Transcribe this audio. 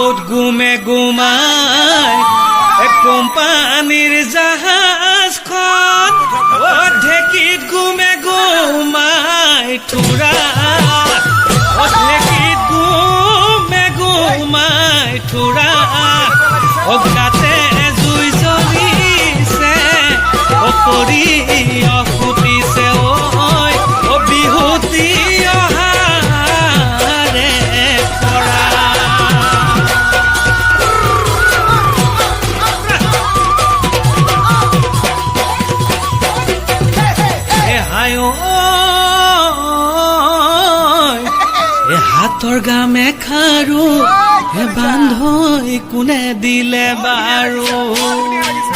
বিহুত গুমে গুমাই কোম্পানীৰ জাহাজখন ঢেঁকীত গুমে গুমাই থোৰা ঢেঁকীত গুমে গুমাই থোৰা গাতে জুই জ্বলিছে পৰি ফুটিছে ঐ বিহুতি অহাৰে পৰা হাতৰ গামে খাৰু বান্ধৈ কোনে দিলে বাৰু